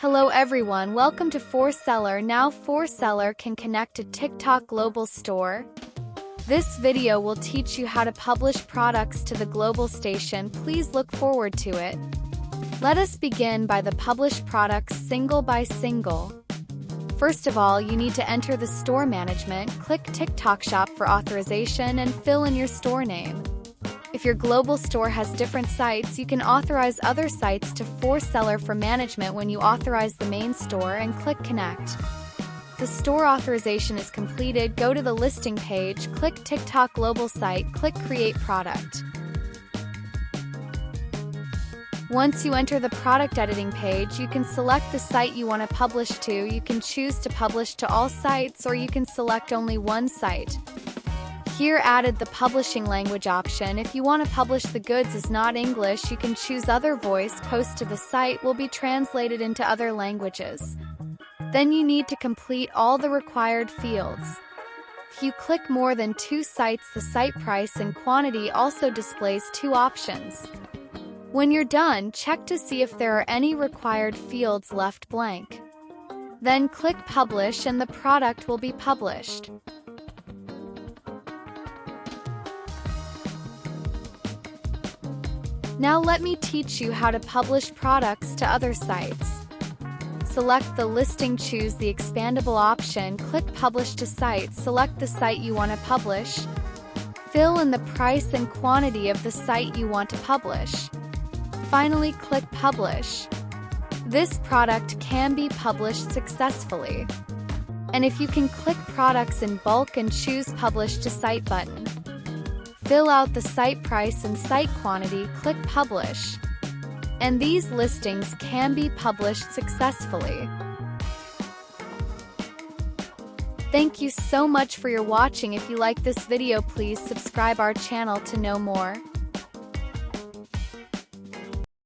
Hello everyone, welcome to ForSeller. Now ForSeller can connect to TikTok Global Store. This video will teach you how to publish products to the global station. Please look forward to it. Let us begin by the publish products single by single. First of all, you need to enter the store management, click TikTok Shop for authorization and fill in your store name. If your global store has different sites, you can authorize other sites to ForSeller for management when you authorize the main store and click Connect. The store authorization is completed, go to the listing page, click TikTok Global Site, click Create Product. Once you enter the product editing page, you can select the site you want to publish to. You can choose to publish to all sites or you can select only one site. Here added the publishing language option. If you want to publish the goods is not English, you can choose other voice. Post to the site will be translated into other languages. Then you need to complete all the required fields. If you click more than 2 sites, the site price and quantity also displays 2 options. When you're done, check to see if there are any required fields left blank. Then click Publish and the product will be published. Now let me teach you how to publish products to other sites. Select the listing, choose the expandable option, click Publish to Site, select the site you want to publish, fill in the price and quantity of the site you want to publish. Finally, click Publish. This product can be published successfully. And if you can click Products in Bulk and choose Publish to Site button. Fill out the site price and site quantity, click Publish. And these listings can be published successfully. Thank you so much for your watching. If you like this video, please subscribe our channel to know more.